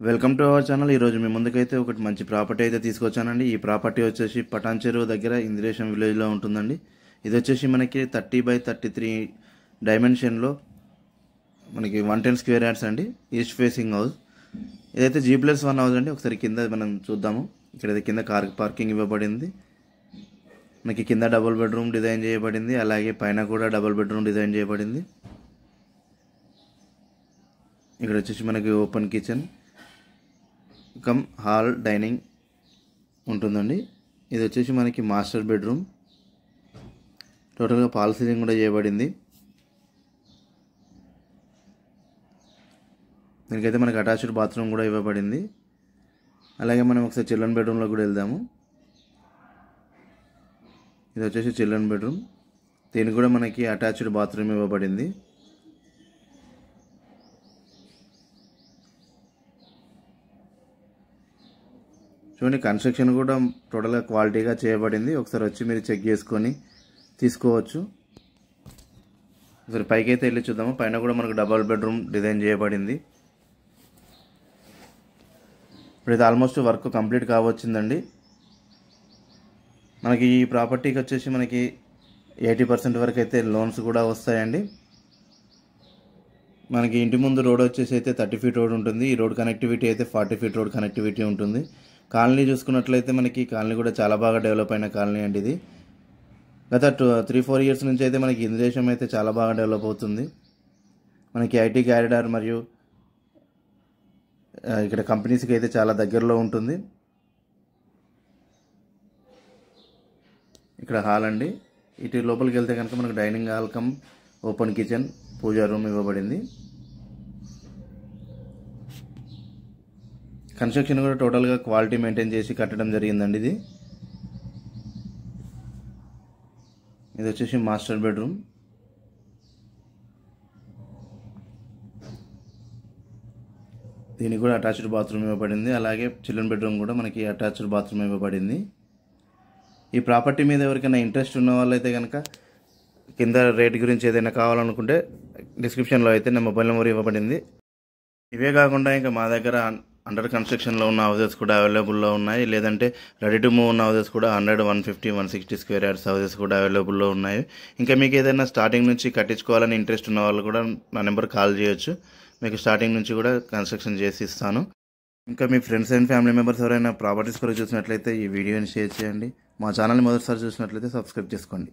Welcome to our channel. ఈరోజు మీ ముందుకైతే ఒకటి మంచి ప్రాపర్టీ అయితే తీసుకొచ్చానండి. ఈ ప్రాపర్టీ వచ్చేసి పటాన్ చెరువు దగ్గర ఇందిరేశం విలేజ్లో ఉంటుందండి. ఇది వచ్చేసి మనకి 30x33 డైమెన్షన్లో మనకి 110 స్క్వేర్ యార్డ్స్ అండి. East facing house. ఇదైతే G+1 హౌస్ అండి. ఒకసారి కింద మనం చూద్దాము. ఇక్కడ కింద కార్ పార్కింగ్ ఇవ్వబడింది. మనకి కింద డబుల్ బెడ్రూమ్ డిజైన్ చేయబడింది. అలాగే పైన కూడా డబుల్ బెడ్రూమ్ డిజైన్ చేయబడింది. ఇక్కడ వచ్చేసి మనకి open kitchen cum hall dining ఉంటుందండి. ఇది వచ్చేసి మనకి మాస్టర్ బెడ్రూమ్. టోటల్గా ఫాల్ సీలింగ్ కూడా చేయబడింది. దీనికైతే మనకి అటాచ్డ్ బాత్రూమ్ కూడా ఇవ్వబడింది. అలాగే మనం ఒకసారి చిల్డ్రన్ బెడ్రూమ్లో కూడా వెళ్దాము. ఇది వచ్చేసి చిల్డ్రన్ బెడ్రూమ్. దీనికి కూడా మనకి అటాచ్డ్ బాత్రూమ్ ఇవ్వబడింది. చూడండి, కన్స్ట్రక్షన్ కూడా టోటల్గా క్వాలిటీగా చేయబడింది. ఒకసారి వచ్చి మీరు చెక్ చేసుకొని తీసుకోవచ్చు. ఒకసారి పైకి అయితే వెళ్ళి చూద్దాము. పైన కూడా మనకు డబుల్ బెడ్రూమ్ డిజైన్ చేయబడింది. ఇప్పుడు ఇది ఆల్మోస్ట్ వర్క్ కంప్లీట్ కావచ్చిందండి. మనకి ఈ ప్రాపర్టీకి వచ్చేసి మనకి 80% వరకు అయితే లోన్స్ కూడా వస్తాయండి. మనకి ఇంటి ముందు రోడ్ వచ్చేసి అయితే 30 ఫీట్ రోడ్ ఉంటుంది. ఈ రోడ్ కనెక్టివిటీ అయితే 40 ఫీట్ రోడ్ కనెక్టివిటీ ఉంటుంది. కాలనీ చూసుకున్నట్లయితే మనకి కాలనీ కూడా చాలా బాగా డెవలప్ అయిన కాలనీ అండి. ఇది గత 3-4 ఇయర్స్ నుంచి అయితే మనకి ఇందిరేశం అయితే చాలా బాగా డెవలప్ అవుతుంది. మనకి ఐటీ క్యారిడార్ మరియు ఇక్కడ కంపెనీస్కి అయితే చాలా దగ్గరలో ఉంటుంది. ఇక్కడ హాల్ అండి. ఇటు లోపలికి వెళ్తే కనుక మనకు dining hall cum open kitchen pooja room ఇవ్వబడింది. కన్స్ట్రక్షన్ కూడా టోటల్గా క్వాలిటీ మెయింటైన్ చేసి కట్టడం జరిగిందండి. ఇది వచ్చేసి మాస్టర్ బెడ్రూమ్. దీనికి కూడా అటాచ్డ్ బాత్రూమ్ ఇవ్వబడింది. అలాగే చిల్డ్రన్ బెడ్రూమ్ కూడా మనకి అటాచ్డ్ బాత్రూమ్ ఇవ్వబడింది. ఈ ప్రాపర్టీ మీద ఎవరికైనా ఇంట్రెస్ట్ ఉన్న వాళ్ళైతే కనుక కింద రేట్ గురించి ఏదైనా కావాలనుకుంటే డిస్క్రిప్షన్లో అయితే నా మొబైల్ నెంబర్ ఇవ్వబడింది. ఇవే కాకుండా ఇంకా మా దగ్గర అండర్ కన్స్ట్రక్షన్లో ఉన్న హౌసెస్ కూడా అవైలబుల్లో ఉన్నాయి. లేదంటే రెడీ టు మూవ్ ఉన్న హౌసెస్ కూడా 100, 150, 160 స్క్వేర్ యార్డ్స్ హౌసెస్ కూడా అవైలబుల్లో ఉన్నాయి. ఇంకా మీకు ఏదైనా స్టార్టింగ్ నుంచి కట్టించుకోవాలని ఇంట్రెస్ట్ ఉన్న వాళ్ళు కూడా నా నెంబర్ కాల్ చేయొచ్చు. మీకు స్టార్టింగ్ నుంచి కూడా కన్స్ట్రక్షన్ చేసి ఇస్తాను. ఇంకా మీ ఫ్రెండ్స్ అండ్ ఫ్యామిలీ మెంబర్స్ ఎవరైనా ప్రాపర్టీస్ కొరకు చూసినట్లయితే ఈ వీడియోని షేర్ చేయండి. మా ఛానల్ని మొదటిసారి చూసినట్లయితే సబ్స్క్రైబ్ చేసుకోండి.